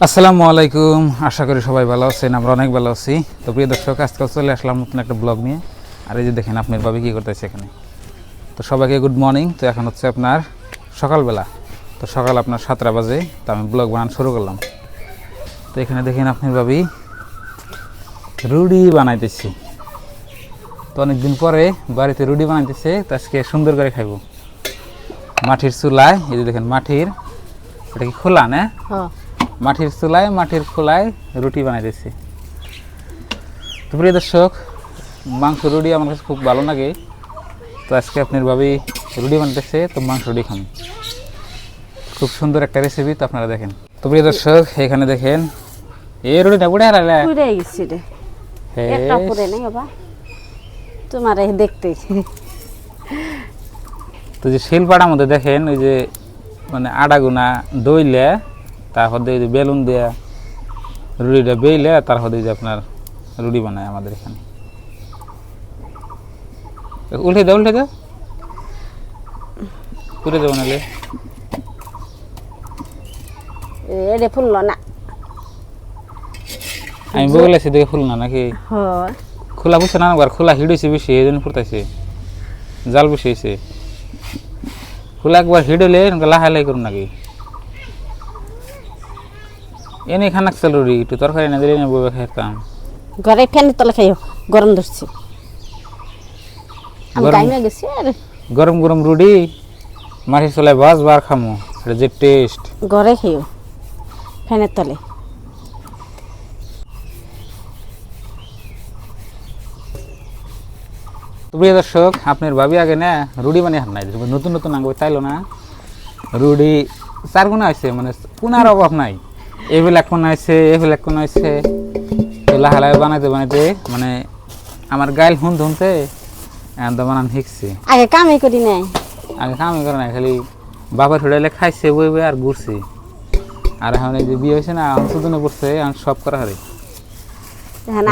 আসসালামু আলাইকুম, আশা করি সবাই ভালো আছেন। আমরা অনেক ভালো আছি। তো প্রিয় দর্শক, আজকে চলে আসলাম নতুন একটা ব্লগ নিয়ে। আর এই যে দেখেন আপনার ভাবি কী করতেছে এখানে। তো সবাইকে গুড মর্নিং। তো এখন হচ্ছে আপনার সকালবেলা। তো সকাল আপনার 7টা বাজে। তো আমি ব্লগ বানানো শুরু করলাম। তো এখানে দেখেন আপনার ভাবি রুটি বানাইতেছি। তো অনেকদিন পরে বাড়িতে রুটি বানাইতেছে। তো আজকে সুন্দর করে খাইব মাটির চুলায়। এই যে দেখেন মাটির, এটা কি খোলা না? মাটির চুলায় মাটির খোলায় রুটি বানাইতেছি। তো প্রিয় দর্শক, মাংস রুটি আমার কাছে খুব ভালো লাগে। তো আজকে আপনার ভাবি রুটি বানাইতেছে, তো মাংস রুটি খাম। খুব সুন্দর একটা রেসিপি, তো আপনারা দেখেন। তো প্রিয় দর্শক, এখানে দেখেন এই রুটিটা পুড়ে হারালে গেছি রে, একটা পুড়ে নাই বাবা, তোমার এই দেখতে। তো যে শিলপাড়ার মধ্যে দেখেন ওই যে মানে আটা গুনা দইলে, তারপর দিয়ে যে বেলুন দেয়া রুটিটা বেইলে, তারপর দিয়ে যে আপনার রুটি বানায় আমাদের এখানে। উল্টে দাও উল্টে দাও, পুড়ে দেবো নাহলে। এটা ফুললো না, আমি বলেছি দেখে ফুল না নাকি? খোলা বুঝছে না, একবার খোলা হিট হয়েছে বেশি, এই জন্য ফুটাইছে, জাল বেশি হয়েছে। খোলা একবার হিট হলে লাহাই করুন নাকি? এনে খানাক চাল রুটি একটু তরকারি না দিলে ববে খাইতাম। ঘরে ফ্যানের তলে খাইও, গরম ধরছে। আমি গাইমে গেছি আর গরম গরম রুটি মাটির চুলায় বার খামো, এটা যে টেস্ট। ঘরে খাইও ফ্যানের তলে। প্রিয় দর্শক, আপনার ভাবি আগে না রুটি বানিয়ে হার নাই, নতুন নতুন আঙ্গ তাইলো না রুটি 4 গুণা হয়েছে, মানে কোনার অভাব নাই। এভেল এক কোনা হয়েছে, এভেল এক কোনা হয়েছে। লাহে লাহে বানাইতে বানাইতে মানে আমার গাইল শুনতে বানান শিখছে। আগে কামই করি নাই, আগে কামই করে নাই, খালি বাবার ছুটাইলে খাইছে বই বই আর ঘুরছে। আর এখন এই যে বিয়ে হয়েছে না, এখন সুদনে পড়ছে, এখন সব করা হারে।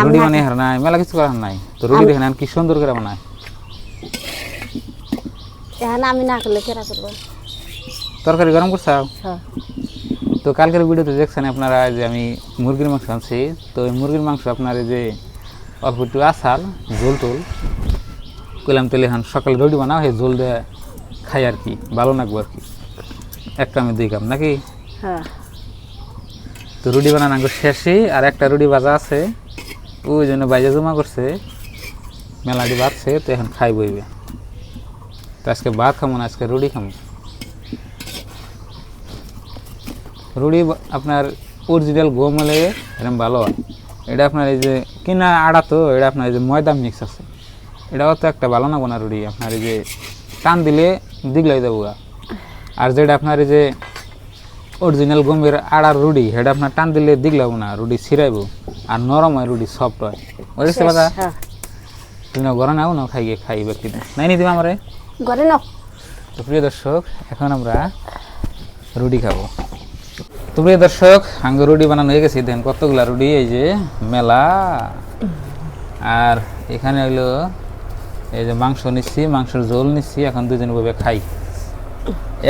রুটি বানিয়ে হার নাই, মেলা কিছু করার নাই। তো রুটি দেখেন কি সুন্দর করে বানায়। আমি না করলে কেরা করবো? তরকারি গরম করছাও? তো কালকের ভিডিওতে দেখছেন আপনারা যে আমি মুরগির মাংস আনছি। তো এই মুরগির মাংস আপনার এই যে অল্প একটু আসাল ঝোল টোল কইলাম, তেলে এখন সকালে রুটি বানাও, সেই ঝোল দিয়ে খাই আর কি, ভালো লাগবো আর কি। একটা আমি 2 কাপ নাকি? তো রুটি বানানো শেষই, আর একটা রুটি ভাজা আছে, ওই জন্য বাইজা জমা করছে, মেলাটি বাড়ছে। তো এখন খাই বইবে। তো আজকে ভাত খামো না, আজকে রুটি খামো। রুটি আপনার অরিজিনাল গম হলে এরকম ভালো হয়। এটা আপনার এই যে কিনা আড়া, তো এটা আপনার এই যে ময়দা মিক্স আছে, এটাও তো একটা ভালো না বোনা রুটি। আপনার এই যে টান দিলে দিগলাই দেবো। আর যেটা আপনার এই যে অরিজিনাল গমের আড়ার রুটি, সেটা আপনার টান দিলে দিগলাবো না, রুটি ছিঁড়াইব আর নরম হয়, রুটি সফট হয়। বুঝেছে কথা? তুমি ঘরে নাও না, খাই ব্যক্তি নাই নি তুমি আমারে ঘরে নাও। তো প্রিয় দর্শক, এখন আমরা রুটি খাবো। তো প্রিয় দর্শক, আঙ্গ রুটি বানানো হয়ে গেছে। দেখেন কতগুলা রুটি, এই যে মেলা। আর এখানে হইলো এই যে মাংস নিচ্ছি, মাংসের ঝোল নিচ্ছি। এখন দুজন ভাবে খাই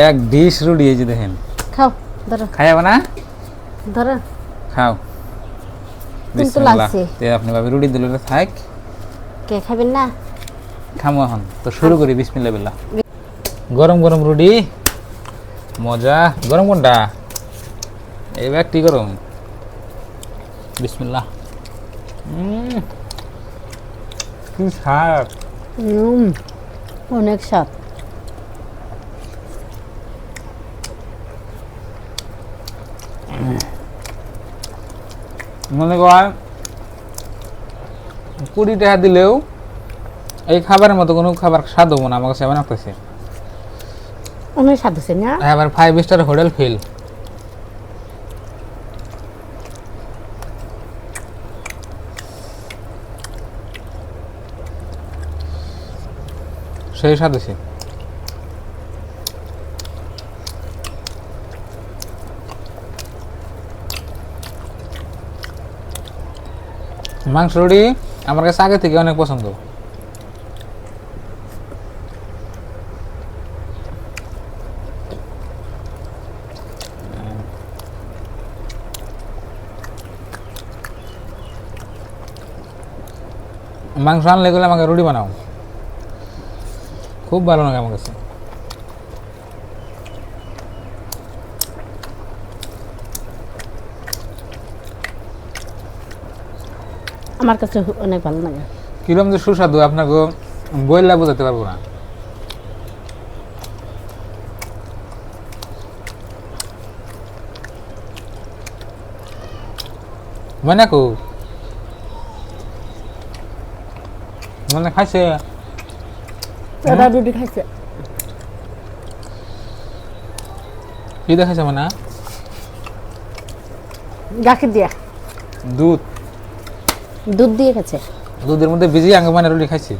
এক ডিশ রুটি। এই যে দেখেন, খাও ধরো, খাই না ধরো খাও। বিসমিল্লাহ। তে আপনি ভাবে রুটি দিলে থাক, কে খাবেন না? খামো এখন। তো শুরু করি, বিসমিল্লাহ বিল্লাহ। গরম গরম রুটি, মজা। গরম কোনটা? এই ব্যাগটি গরম। বিসমিল্লাহ। কি স্বাদ! অনেক স্বাদ। মনে কর 20 টাকা দিলেও এই খাবারের মতো কোনো খাবার স্বাদ হবো না আমার কাছে, এমন লাগতেছে। অনেক স্বাদ আছে না? এবার 5 স্টার হোটেল ফেল। সেই স্বাদ আছে। মাংস রুটি আমার কাছে আগে থেকে অনেক পছন্দ। মাংস আনলে গেলে আমাকে রুটি বানাও, খুব ভালো লাগে আমার কাছে। আমার কাছে অনেক ভালো লাগে। কিরম যে সুস্বাদু আপনাকে বইলা বোঝাতে পারবো না। মানে কো মানে খাইছে ওরা রুটি খাইছে। কি দেখাইছে মানে গাখীর দিয়া, দুধ দুধ দিয়ে খাচ্ছে। দুধের মধ্যে ভিজিয়ে আঙ্গে মানে রুটি খাইছি।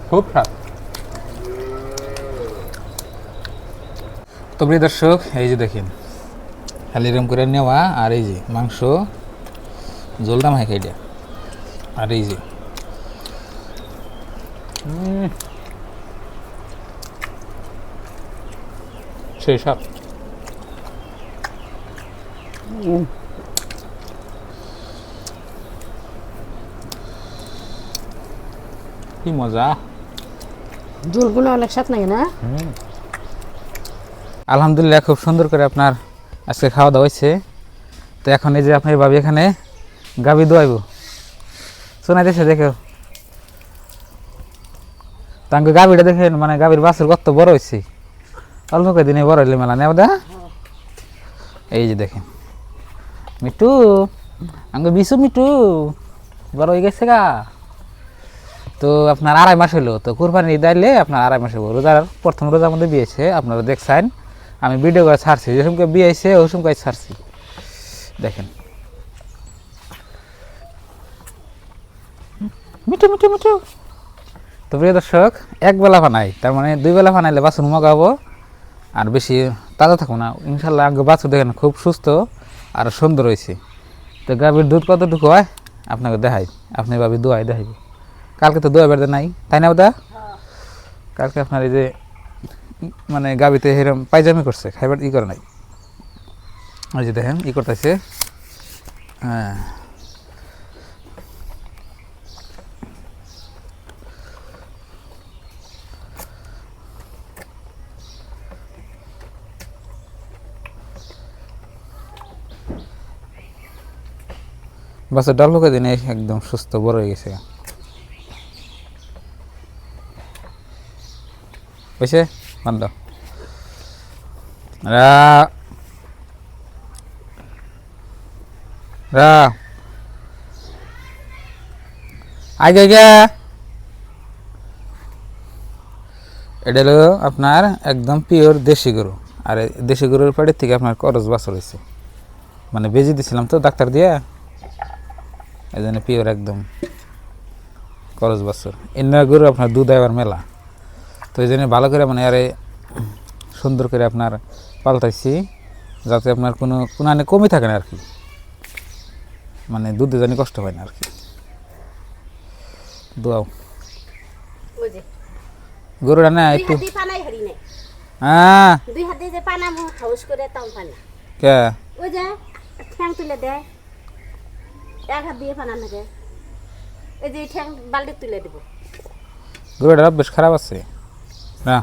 খুব স্বাদ। তো প্রিয় দর্শক, এই যে দেখেন খালি এরম করে নেওয়া, আর এই যে মাংস ঝোলটা মাই খাইটা, আর এই যে সেই সব কি মজা। ঝোলগুলো অনেক স্বাদ লাগে না? আলহামদুলিল্লাহ, খুব সুন্দর করে আপনার আজকে খাওয়া দাওয়া হয়েছে। তো এখন এই যে আপনার ভাবি এখানে গাভী দোয়াইব, শোনাই দিয়েছে দেখো। তাকে গাভীটা দেখেন, মানে গাভীর বাছুর কত বড় হয়েছে, অল্প কদিনে বড় হইলে মেলা নেও দা। এই যে দেখেন মিটু, আঙ্গ বিশু মিটু বড় হয়ে গেছে গা। তো আপনার 2.5 মাস হলো, তো কুরবানি ঈদ আইলে আপনার 2.5 মাস হবো। রোজার প্রথম রোজার মধ্যে বিয়েছে, আপনারা দেখছেন আমি ভিডিও করে ছাড়ছি, যে সময় বিয়েছে ওই সময় ছাড়ছি দেখেন। মিঠু মিঠু মিঠু। তো প্রিয় দর্শক, এক বেলা বানাই, তার মানে 2 বেলা বানাইলে বাছুর মগাবো আর বেশি তাজা থাকবো না ইনশাল্লাহ। আগে বাছুর দেখেন খুব সুস্থ আর সুন্দর হয়েছে। তো গাভীর দুধ কতটুকু হয় আপনাকে দেখাই, আপনি ভাবি দোয়াই দেখাইব। কালকে তো দোয়া বেড়ে নাই, তাই না ওদা? কালকে আপনার এই যে মানে গাভীতে এরকম পায়জামি করছে, খাইবার ই করে নাই। ওই যে দেখেন ই করতেছে, হ্যাঁ বাচ্চা ডাল লোকে দিনে একদম সুস্থ বড় হয়ে গেছে। হয়েছে বান্ধ রা রা আগে আগে। এটা হলো আপনার একদম পিওর দেশি গরু, আর এই দেশি গরুর পেটের থেকে আপনার করজ বাছর হয়েছে, মানে বেজি দিছিলাম তো ডাক্তার দিয়ে, এই জন্য পিওর একদম করজ বাছর। এমনি গরু আপনার দুধ আবার মেলা, তো এই জন্য ভালো করে মানে আরে সুন্দর করে আপনার পাল্টাইছি, যাতে আপনার কোনো কোনো কমই থাকে না আর কি, মানে দুধে জানি কষ্ট হয় না আর কি। দোয়াও গরুটা না একটু, হ্যাঁ দুই হাতে যে পানা হাউস করে তাও পানি কে ওই যে ঠ্যাং তুলে দেয়, এক হাত দিয়ে পানা নাকে, এই যে ঠ্যাং বালতি তুলে দেবো। গরুটা বেশ খারাপ আছে না,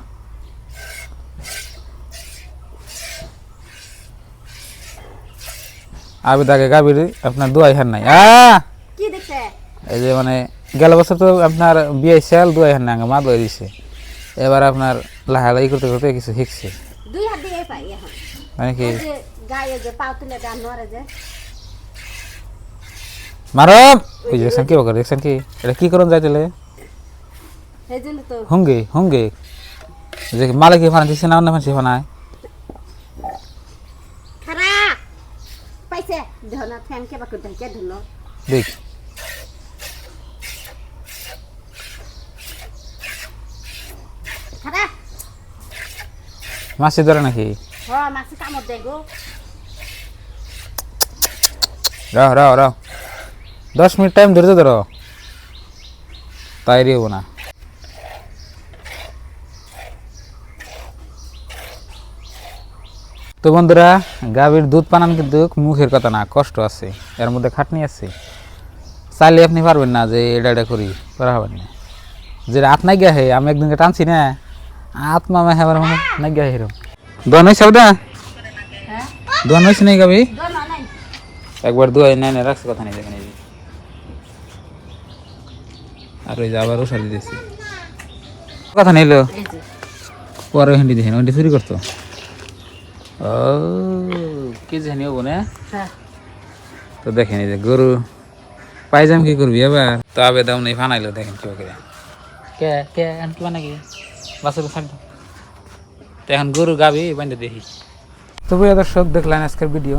আবি তাকে গাভীর আপনার দোয়াই হার নাই। কি দেখছে? এই যে মানে গেল বছর তো আপনার বিয়ে সেল দোয়াই হার নাই, মা দোয়াই দিছে। এবার আপনার লাহালাই করতে করতে কিছু শিখছে। দুই হাত দিয়ে পাই এখন, মানে কি এই যে গায়ে যে পা তুলে দেন নরে যে মারো, ওই যে দেখছেন কি বকর, দেখছেন কি এটা কি করুন যাইতেলে এই জন্য তো হুঙ্গে হুঙ্গে যে মালিক ফানা দিচ্ছে না, অন্য ফানসি ফানায় খারাপ পাইছে ধনা ঠ্যাং কে বাকু ঢাকে ধুলো দেখ। খারাপ মাছি ধরে নাকি? হ মাছি কামড় দেয় গো। রাও রাও রাও 10 মিনিট টাইম ধরে ধরো, তাই হবো না। তো বন্ধুরা, গাভীর দুধ পানান কিন্তু মুখের কথা না, কষ্ট আছে, এর মধ্যে খাটনি আছে। চাইলে আপনি পারবেন না যে এটা করি, করা হবেন না। যেটা হাত নাই গিয়া হে, আমি একদিনকে টানছি না, হাত মামা হেবার মানে নাই গিয়া হেরম। দোয়ান হয়েছে ওটা? দোয়ান হয়েছে নাই গাভী? একবার দোয়াই নাই না রাখছে, কথা নেই দেখেন। এই যে আর ওই যে আবার ওষার দিতেছি, কথা নেইলো পরে হিন্দি দেখেন, ওইটি চুরি করতো। ও কি জানি হবো না। তো দেখেন এই যে গরু পাইজাম কি করবি এবার, তো আবে দাম নেই ফানাইলো, দেখেন কি করে কে কে কি বানা কি বাসের ছাড়। তো এখন গরু গাবি বান্ধে দেখি। তো প্রিয় দর্শক, দেখলেন আজকের ভিডিও।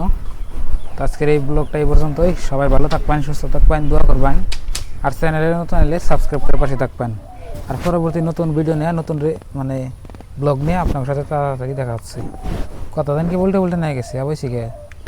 তো আজকের এই ব্লগটা এই পর্যন্তই। সবাই ভালো থাকবেন, সুস্থ থাকবেন, দোয়া করবেন। আর চ্যানেলে নতুন এলে সাবস্ক্রাইব করে পাশে থাকবেন। আর পরবর্তী নতুন ভিডিও নিয়ে, নতুন মানে ব্লগ নিয়ে আপনার সাথে তাড়াতাড়ি দেখা হচ্ছে। কথা দেন কি বলতে বলতে নিয়ে গেছে অবশ্যই।